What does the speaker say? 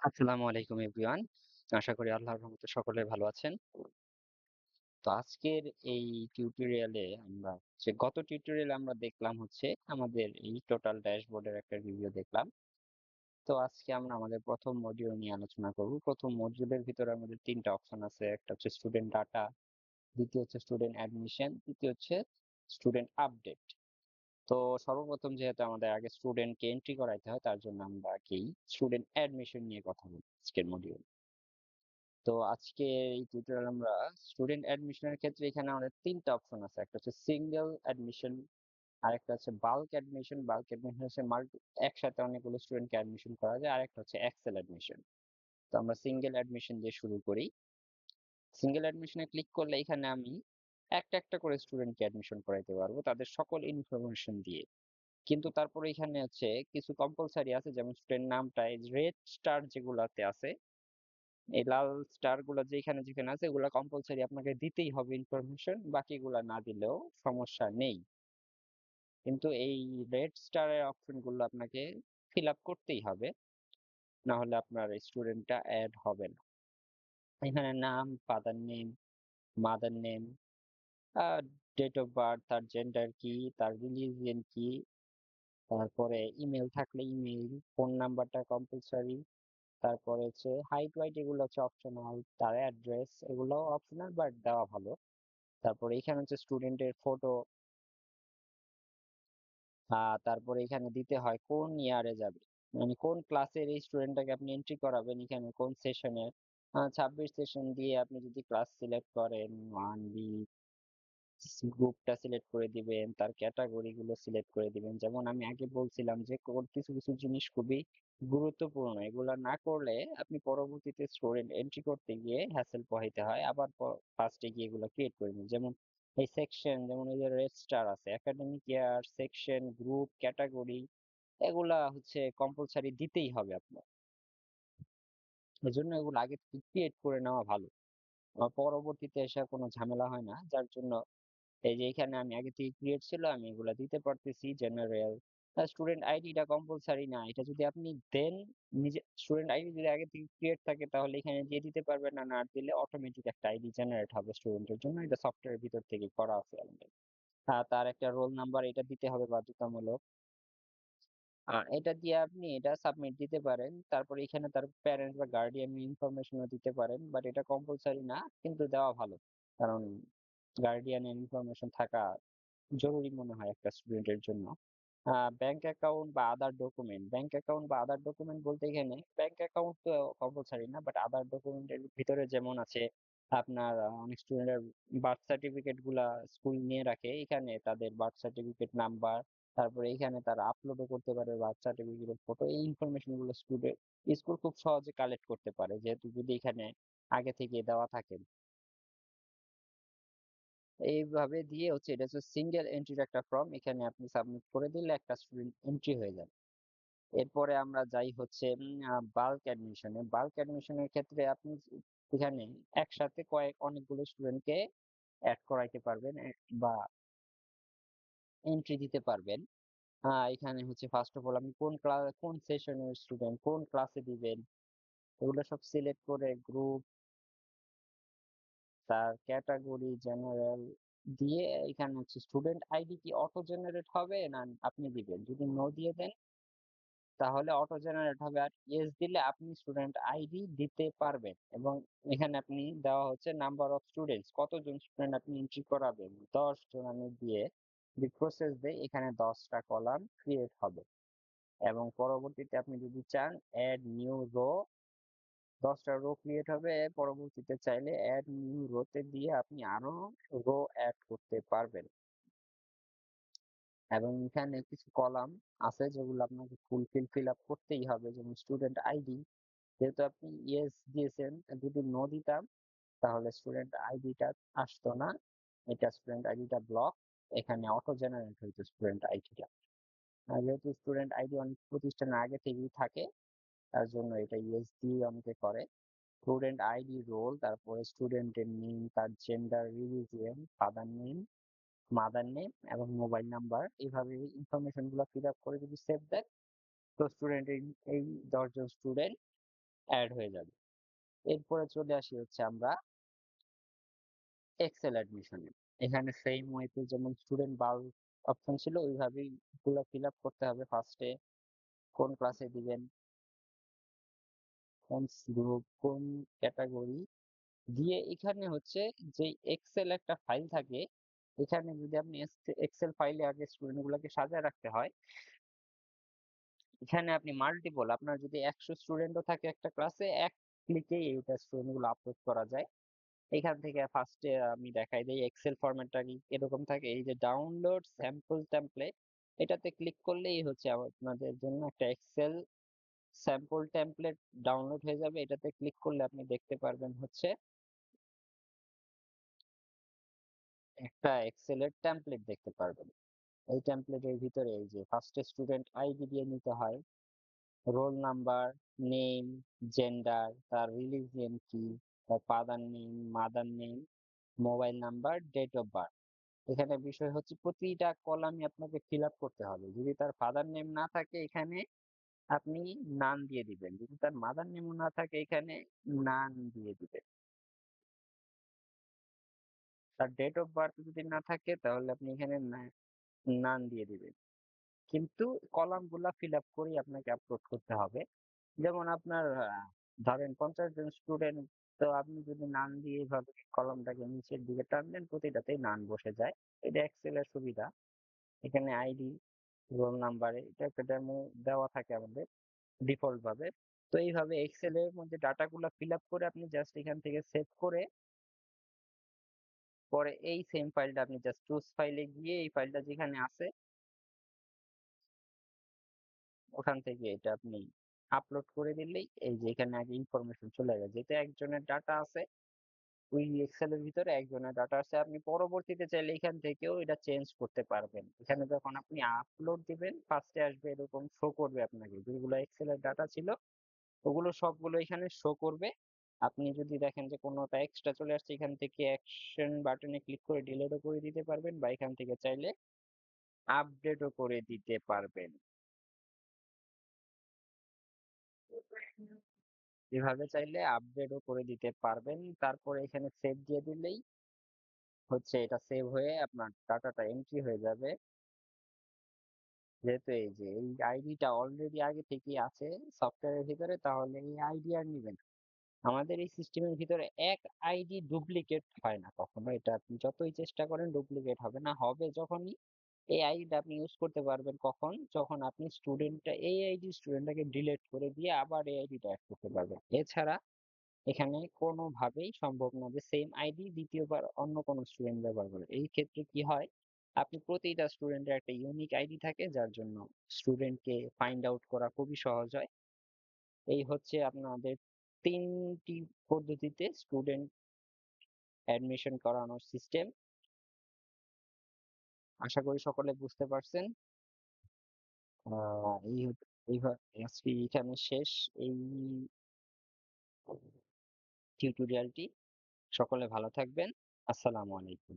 আসসালামু আলাইকুম এভরিওয়ান। আশা করি আল্লাহর রহমতে সকলে ভালো আছেন। তো আজকের এই টিউটোরিয়ালে গত টিউটোরিয়ালে আমরা দেখলাম হচ্ছে আমাদের এই টোটাল ড্যাশবোর্ডের একটা রিভিউ দেখলাম। তো আজকে আমরা আমাদের প্রথম মডিউল নিয়ে আলোচনা করব। প্রথম মডিউলের ভিতরে আমাদের ৩ টা অপশন আছে। একটা হচ্ছে স্টুডেন্ট ডাটা, দ্বিতীয় হচ্ছে স্টুডেন্ট অ্যাডমিশন, তৃতীয় হচ্ছে স্টুডেন্ট আপডেট। তো সর্বপ্রথম যেহেতু আমাদের আগে স্টুডেন্টকে এন্ট্রি করাইতে হয় তার জন্য আমরা আগেই স্টুডেন্ট অ্যাডমিশন নিয়ে কথা বলব আজকের মডিউল। তো আজকে এই টিউটোরিয়াল আমরা স্টুডেন্ট অ্যাডমিশনের ক্ষেত্রে এখানে আমাদের ৩ টা অপশন আছে। একটা হচ্ছে সিঙ্গেল অ্যাডমিশন, আরেকটা হচ্ছে বাল্ক অ্যাডমিশন। বাল্ক অ্যাডমিশন হচ্ছে একসাথে অনেকগুলো স্টুডেন্টকে অ্যাডমিশন করা যায়। আরেকটা হচ্ছে এক্সেল অ্যাডমিশন। তো আমরা সিঙ্গেল অ্যাডমিশন দিয়ে শুরু করি। সিঙ্গেল অ্যাডমিশনে ক্লিক করলে এখানে আমি একটা একটা করে স্টুডেন্টকে অ্যাডমিশন করাইতে পারবো তাদের সকল ইনফরমেশন দিয়ে। কিন্তু তারপরে এখানে হচ্ছে কিছু কম্পালসারি আছে, যেমন স্টুডেন্ট নামটা এই রেড স্টার যেগুলাতে আছে, এই লাল স্টার গুলো যেখানে যেখানে আছে এগুলা কম্পালসারি আপনাকে দিতেই হবে ইনফরমেশন, বাকিগুলা না দিলেও সমস্যা নেই। কিন্তু এই রেড স্টারের অপশন গুলো আপনাকে ফিল আপ করতেই হবে, না হলে আপনার স্টুডেন্টটা অ্যাড হবে না। এখানে নাম, father name, mother name, date of birth, তার জেন্ডার কি, তার রিলিজিয়ন কি, তারপরে ইমেল থাকলে ইমেল, ফোন নাম্বারটা কম্পালসারি, তারপরে হচ্ছে হাইট ওয়াইট এগুলো হচ্ছে অপশনাল, তার অ্যাড্রেস এগুলো অপশনাল বাট দেওয়া ভালো। তারপরে এখানে হচ্ছে স্টুডেন্টের ফটো, তারপরে এখানে দিতে হয় কোন ইয়ারে যাবে, মানে কোন ক্লাসের এই স্টুডেন্টটাকে আপনি এন্ট্রি করাবেন, এখানে কোন সেশনে। 26 সেশন দিয়ে আপনি যদি ক্লাস সিলেক্ট করেন, 1B গ্রুপটা সিলেক্ট করে দিবেন, তার ক্যাটাগরি গুলো সিলেক্ট করে দিবেন। যেমন আমি আগে বলছিলাম যে কিছু কিছু জিনিস খুবই গুরুত্বপূর্ণ, এগুলা না করলে আপনি পরবর্তীতে স্টুডেন্ট এন্ট্রি করতে গিয়ে হ্যাসেল পোহাইতে হয়, আবার ফার্স্টে গিয়ে এগুলো ক্রিয়েট করে নিন। যেমন এই সেকশন, যেমন এই যে রেজিস্টার আছে, একাডেমিক ইয়ার, সেকশন, গ্রুপ, ক্যাটাগরি, এগুলা হচ্ছে কম্পালসারি দিতেই হবে আপনার। এজন্য এগুলো আগে থেকে ক্রিয়েট করে নেওয়া ভালো। পরবর্তীতে এসে কোনো ঝামেলা হয় না, যার জন্য এই যে এখানে আমি আগে থেকে ক্রিয়েট ছিল আমি এগুলা দিতে পারতেছি। জেনারেল স্টুডেন্ট আইডিটা কম্পালসারি না, এটা যদি আপনি দেন, নিজে স্টুডেন্ট আইডি যদি আগে থেকে ক্রিয়েট থাকে তাহলে এখানে দিয়ে দিতে পারবেন, না না দিলে অটোমেটিক একটা আইডি জেনারেট হবে স্টুডেন্টের জন্য, এটা সফটওয়্যারের ভিতর থেকে করা আছে আমাদের। তার একটা রোল নাম্বার এটা দিতে হবে বাধ্যতামূলক। এটা দিয়ে আপনি এটা সাবমিট দিতে পারেন। তারপরে এখানে তার প্যারেন্ট বা গার্ডিয়ান ইনফরমেশনও দিতে পারেন, বাট এটা কম্পালসারি না, কিন্তু দেওয়া ভালো। কারণ গার্ডিয়ানের ইনফরমেশন থাকা জরুরি মনে হয় একটা স্টুডেন্টের জন্য। ব্যাংক অ্যাকাউন্ট বা আদার ডকুমেন্ট, ব্যাংক অ্যাকাউন্ট বা আদার ডকুমেন্ট বলতে এখানে ব্যাংক অ্যাকাউন্ট তো কম্পালসারি না, বাট আদার ডকুমেন্টের ভিতরে যেমন আছে আপনার অনেক স্টুডেন্টের বার্থ সার্টিফিকেট গুলা স্কুল নিয়ে রাখে, এখানে তাদের বার্থ সার্টিফিকেট নাম্বার, তারপরে এখানে তারা আপলোডও করতে পারে বার্থ সার্টিফিকেটের ফটো, এই ইনফরমেশন গুলো স্কুল খুব সহজে কালেক্ট করতে পারে যেহেতু যদি এখানে আগে থেকে দেওয়া থাকে। এইভাবে দিয়ে হচ্ছে এটা হচ্ছে সিঙ্গেল এন্ট্রির একটা ফর্ম, এখানে আপনি সাবমিট করে দিলে একটা স্টুডেন্ট এন্ট্রি হয়ে যাবে। এরপরে আমরা যাই হচ্ছে বাল্ক অ্যাডমিশনে। বাল্ক অ্যাডমিশনের ক্ষেত্রে আপনি এখানে একসাথে অনেকগুলো স্টুডেন্টকে অ্যাড করাইতে পারবেন, বা এন্ট্রি দিতে পারবেন। এখানে হচ্ছে ফার্স্ট অফ অল আপনি কোন সেশনের স্টুডেন্ট, কোন ক্লাসে দিবেন, এগুলো সব সিলেক্ট করে গ্রুপ, তার ক্যাটাগরি, জেনারেল দিয়ে এখানে হচ্ছে স্টুডেন্ট আইডি কি অটো জেনারেট হবে না আপনি দিবেন। যদি নো দিয়ে দেন তাহলে অটো জেনারেট হবে, আর ইয়েস দিলে আপনি স্টুডেন্ট আইডি দিতে পারবেন। এবং এখানে আপনি দেওয়া হচ্ছে নাম্বার অফ স্টুডেন্টস, কতজন স্টুডেন্ট আপনি এন্ট্রি করাবেন, 10 জন আমি দিয়ে যদি প্রসেস দেই এখানে 10টা কলাম ক্রিয়েট হবে। এবং পরবর্তীতে আপনি যদি চান অ্যাড নিউ রো, 10টা রো ক্রিয়েট হবে। পরবর্তীতে চাইলে অ্যাড নিউ রোতে দিয়ে আপনি আরো রো অ্যাড করতে পারবেন। এবং এখানে কিছু কলাম আছে যেগুলো আপনাকে ফিল আপ করতেই হবে, যেমন স্টুডেন্ট আইডি, যেহেতু আপনি ইয়েস দিয়েছেন, যদি নো দিতাম তাহলে স্টুডেন্ট আইডিটা আসতো না, এটা স্টুডেন্ট আইডিটা ব্লক, এখানে অটো জেনারেট হইতো স্টুডেন্ট আইডিটা। আর যেহেতু স্টুডেন্ট আইডি অনেক প্রতিষ্ঠানের আগে থেকেই থাকে তার জন্য এটা ইয়েস দিয়ে অনেকে করে। স্টুডেন্ট আইডি, রোল, তারপরে স্টুডেন্টের নেম, তার gender, religion, father name, mother name এবং মোবাইল নাম্বার, এইভাবে ইনফরমেশন গুলো ফিল আপ করে যদি সেভ দেন, তো স্টুডেন্ট এই 10 জন স্টুডেন্ট অ্যাড হয়ে যাবে। এরপরে চলে আসি হচ্ছে আমরা এক্সেল অ্যাডমিশনে। এখানে সেম ওয়েতে যেমন স্টুডেন্ট বাল্ক অপশন ছিল ওইভাবেই এগুলো ফিল আপ করতে হবে। ফার্স্টে কোন ক্লাসে দিবেন, কোন গ্রুপ, কোন ক্যাটাগরি দিয়ে এখানে হচ্ছে যে এক্সেল একটা ফাইল থাকে, এখানে যদি আপনি এক্সেল ফাইলে আগে স্টুডেন্ট গুলোকে সাজায় রাখতে হয়, এখানে আপনি মাল্টিপল আপনার যদি 100 স্টুডেন্টও থাকে একটা ক্লাসে এক ক্লিকেই এইটা স্টুডেন্ট গুলো আপলোড করা যায়। এখান থেকে ফার্স্টে আমি দেখাই দিই এক্সেল ফরম্যাটটা কি এরকম থাকে। এই যে ডাউনলোড স্যাম্পল টেমপ্লেট, এটাতে ক্লিক করলেই হচ্ছে আপনাদের জন্য একটা এক্সেল স্যাম্পল টেমপ্লেট ডাউনলোড হয়ে যাবে। এটাতে ক্লিক করলে আপনি দেখতে পারবেন হচ্ছে একটা এক্সেলের টেমপ্লেট দেখতে পারবেন। এই টেমপ্লেটের ভিতরে এই যে ফার্স্টে স্টুডেন্ট আইডি দিয়ে নিতে হয়, রোল নাম্বার, নেম, জেন্ডার, তার রিলিজিয়ন কি, তার father name, mother name, mobile number, date of birth. এখানে বিষয় হচ্ছে প্রতিটা কলামই আপনাকে ফিল আপ করতে হবে। যদি তার ফাদার নেম না থাকে এখানে আপনি নান দিয়ে দিবেন, যদি তার মাদার নেমও না থাকে এখানে নান দিয়ে দিবেন। তার ডেট অফ বার্থ যদি না থাকে তাহলে আপনি এখানে নান দিয়ে দিবেন। কিন্তু কলাম গুলা ফিল আপ করেই আপনাকে আপলোড করতে হবে। যেমন আপনার ধরেন 50 জন স্টুডেন্ট, তো আপনি যদি নান দিয়ে এইভাবে কলামটাকে নিচের দিকে টান দেন প্রতিটাতেই নান বসে যায়। এটা এক্সেলের সুবিধা। এখানে আইডি, রোল নাম্বারে এটা একটা ডেমো দেওয়া থাকে আমাদের ডিফল্ট ভাবে। তো এইভাবে এক্সেল এর মধ্যে ডাটা গুলা ফিল আপ করে আপনি জাস্ট এখান থেকে সেভ করে পরে এই সেম ফাইলটা আপনি জাস্ট চুজ ফাইলে গিয়ে এই ফাইলটা যেখানে আছে ওখান থেকে এটা আপনি আপলোড করে দিলেই এই যে এখানে আগে ইনফরমেশন চলে যাবে, যেটা একজনের ডাটা আছে ওই এক্সেল এর ভিতরে একজনের ডাটা আছে। আপনি পরবর্তীতে চাইলে এখান থেকেও এটা চেঞ্জ করতে পারবেন। এখানে যখন আপনি আপলোড দিবেন ফার্স্টে আসবে এরকম শো করবে আপনাকে যেগুলো এক্সেল এর ডাটা ছিল ওগুলো সবগুলো এখানে শো করবে। আপনি যদি দেখেন যে কোনোটা এক্সট্রা চলে আসছে এখান থেকে অ্যাকশন বাটনে ক্লিক করে ডিলিটও করে দিতে পারবেন বা এখান থেকে চাইলে আপডেটও করে দিতে পারবেন। এভাবে চাইলে আপডেটও করে দিতে পারবেন। তারপরে এখানে সেভ দিয়ে দিলেই হচ্ছে এটা সেভ হয়ে আপনার ডাটাটা এন্ট্রি হয়ে যাবে। যেহেতু এই যে এই আইডিটা অলরেডি আগে থেকেই আছে সফটওয়্যারের ভিতরে তাহলে এই আইডি আর নিবেন না। আমাদের এই সিস্টেমের ভিতরে এক আইডি ডুপ্লিকেট হয় না কখনো। এটা আপনি যতই চেষ্টা করেন ডুপ্লিকেট হবে না। হবে যখনই এই আইডিটা আপনি ইউজ করতে পারবেন কখন? যখন আপনি স্টুডেন্টটা এই আইডি স্টুডেন্টটাকে ডিলিট করে দিয়ে আবার এই আইডিটা এড করতে পারবেন। এছাড়া এখানে কোনোভাবেই সম্ভব না যে সেম আইডি দ্বিতীয়বার অন্য কোনো স্টুডেন্ট ব্যবহার করে। এই ক্ষেত্রে কি হয়? আপনি প্রতিটা স্টুডেন্টের একটা ইউনিক আইডি থাকে যার জন্য স্টুডেন্টকে ফাইন্ড আউট করা খুবই সহজ হয়। এই হচ্ছে আপনাদের ৩ টি পদ্ধতিতে স্টুডেন্ট অ্যাডমিশন করানোর সিস্টেম। আশা করি সকলে বুঝতে পারছেন। এই আজকে এখানে শেষ এই টিউটোরিয়ালটি। সকলে ভালো থাকবেন। আসসালামু আলাইকুম।